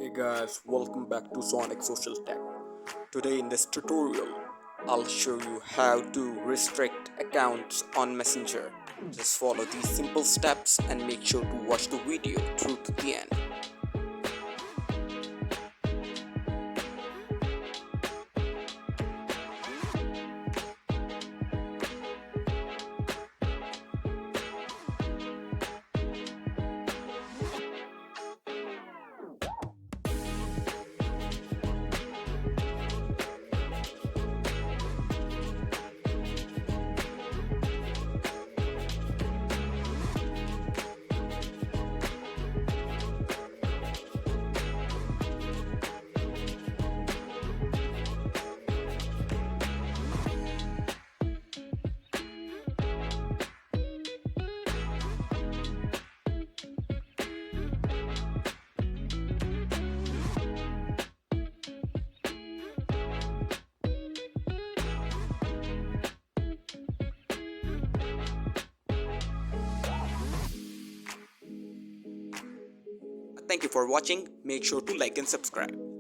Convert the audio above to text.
Hey guys, welcome back to Sonic Social Tech. Today in this tutorial, I'll show you how to restrict accounts on Messenger. Just follow these simple steps and make sure to watch the video through to the end. Thank you for watching. Make sure to like and subscribe.